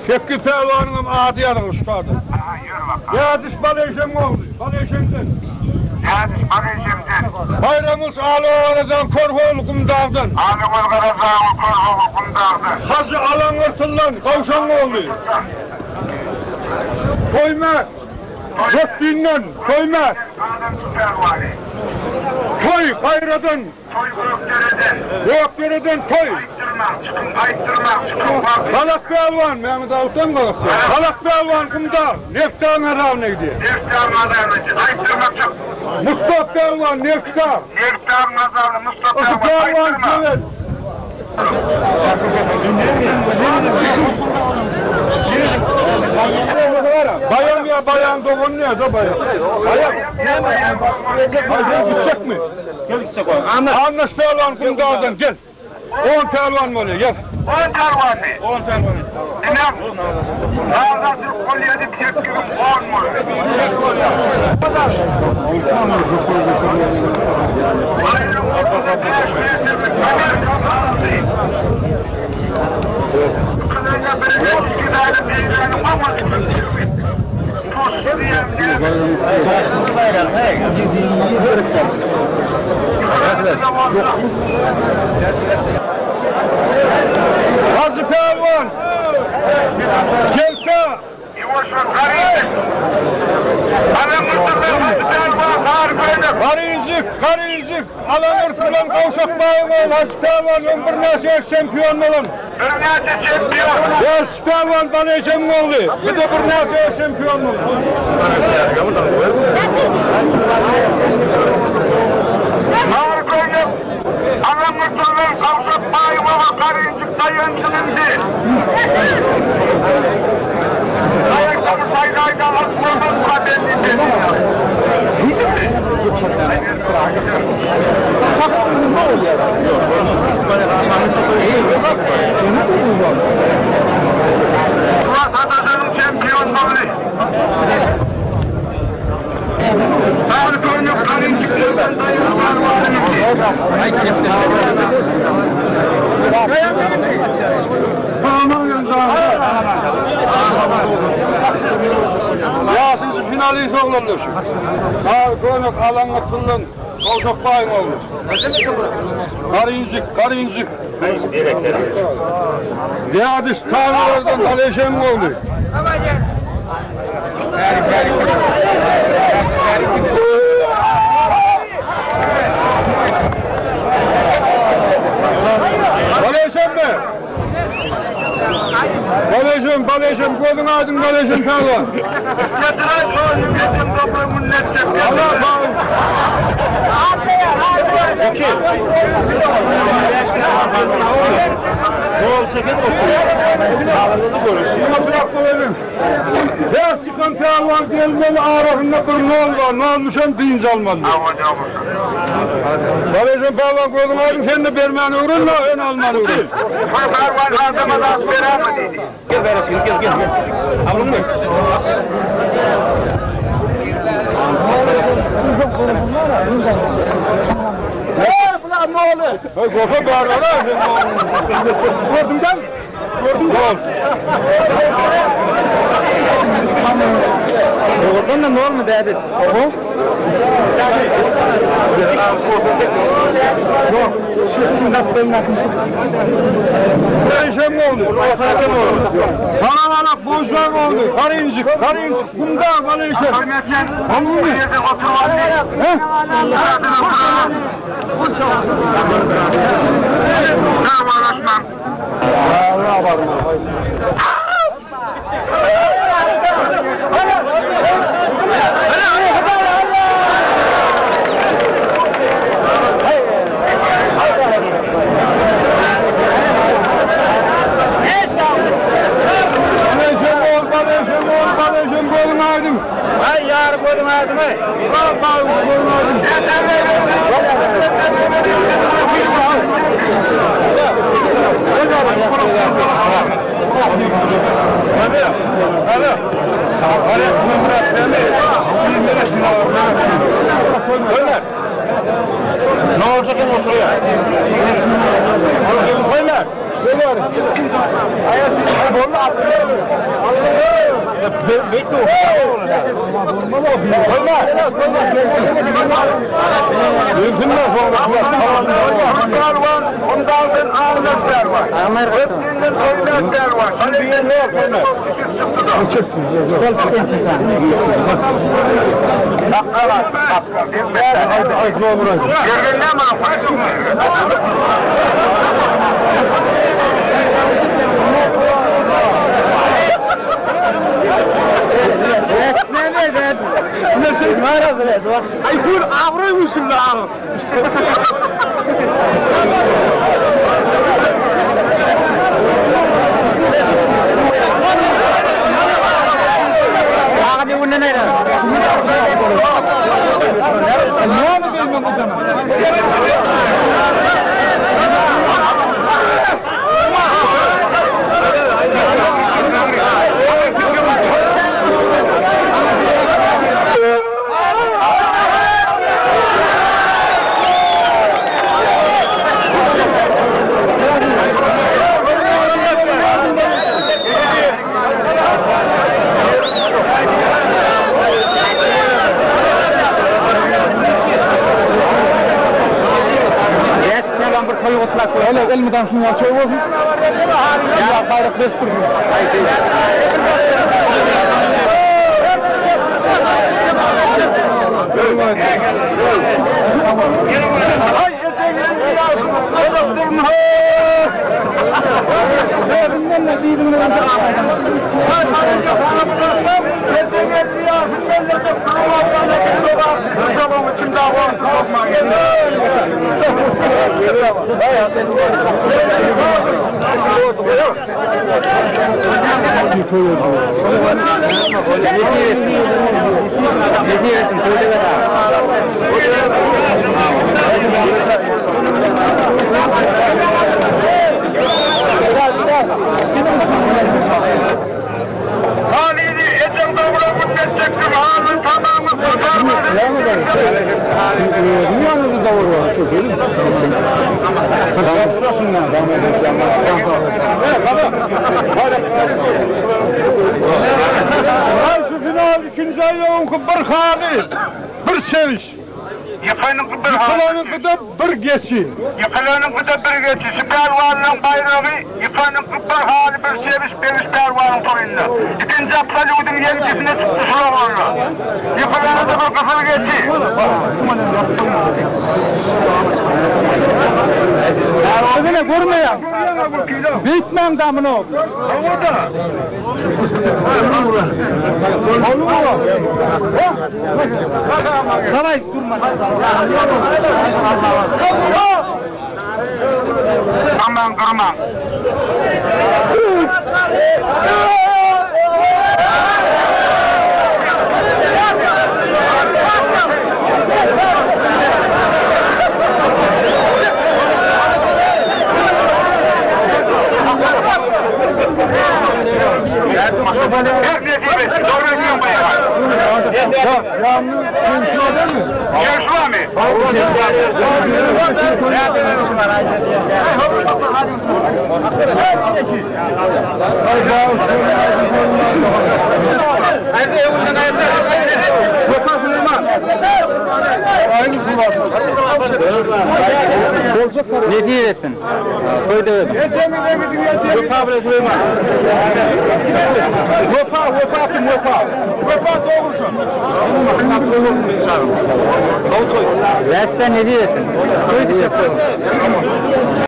Şekil pehlivanın adı yarın ustadı. Yadiş Baleyşem oldu. Baleyşem'den. Yadiş Baleyşem'den. Bayramız Ağlı Korhoğlu Kumdağ'dan. Ağlı Korhoğlu Kumdağ'dan. Hacı Alan Örtül'den Kavşan oldu. Koyma. Gökdin'den koyma. Toy Kayra'dan. Toy Gökdere'den toy. Kalak Pehlivan, Mehmet Avut'tan Kalak Pehlivan. Kalak Pehlivan Kumdağ, Neftağ'ın arağına gidiyor. Neftağ'ın arağına ayıttırmak çok. Mustafa Pehlivan, Neftağ. Neftağ'ın arağına Mustafa Pehlivan, evet. Bayan ya bayan doğun ne da bayan. Bayan gidecek mi? Gel gidecek o. Anlaş Pehlivan Kumdağ'dan gel. 10 pehlivan mı oluyor? Gel. 10 pehlivan. 10 pehlivan. İnan. Ağzı kolyede bir gibi 10 mu? Hacı Pehlivan. Gelse. Karıncık, Alan Örtü'den Kavşak Bayı'nın Hacı Pehlivan bir nasiye şampiyon olun. Bir nasiye şampiyon. Hacı Pehlivan Baleyşem oldu. Bir de bir nasiye şampiyon olun. Harikayım. Alan Örtü'den Kavşak Bayı'nın Karıncık dayancılındı. Ayakları saydayda atmadan kaderliydi. Murat Atacan'ın şampiyonluğu. Harikayım Karıncık'tan dayanıklar var Ya siz finalist olurlar. Konuk Alan Örtü'den Kavşak Bayı'nın olmuş. Karıncık. Yadiş Tanrılar'dan Baleyşem oldu. Baleyşem mi? Baleyşem, gözün aydın Baleyşem Pehlivan. Yatıran çoğunu geçim toplum milletçe. Allah bağlı. Doğal çeken oturuyor. Ağırlığını görürsün. Buna bırak koyalım. Her çıkan Pehlivan gelmeli arasında bir nol var. Ne olmuşam deyince almalı. Baleyşem Pehlivan gözün aydın sen de vermeni uğrun da ön almanı uğrun. Pehlivan adamadan veremedi. Gel veresin, gel. Alın mı? Ne olur? Kofa bağırlar ha. Gördün mü? Gol. Oradan da ne olmadı Edis? Yok. Baleyşem oldu. Kalabalık boşlar oldu. Karıncık. Kumdağ Baleyşem. Hamur mu? Baleyşem golün aydın. Ay yar golün aydın ay. Golün aydın. Ne olacak ki oturuyor? Koyma. Koyma. Ondan ağırlıklar var. Hepsinden oynayanlar var. Şimdi bir ne yapıyorlar? Yerine mi? Ay kur avroymuşsun da abi. Hadi bunun ne? Öyle elmeden şunu açıyor olsun. Ya bayrak destur. Halini Ecem Davul'a müddetçektir. Halini tamamı kurtarmadı. Dünyanın davulu var. Çok iyi. Şurasından devam edeceğim. Şu final ikinci ayın bir hali, bir seviş. Yıkanın bir hali. Yıkılanın da bir geçi. Yıkanın bir geçişi. Pervanın bayrağı. Yıkanın bir hali bir seviş. Beviş pervanın toyunda. İkinci Absalud'un yengisine çıktı şuralarla. Yıkanın da bir kıfır geçi. Öyle görmeyen. Bitmem damını oldu. Savaş durma. Aman kırman. Yaşlı mı? Ne diyorsun? Koy devam. Vefa bile Süleyman. Vefa doğrusun. Versen ne diyorsun? Koy dışarı.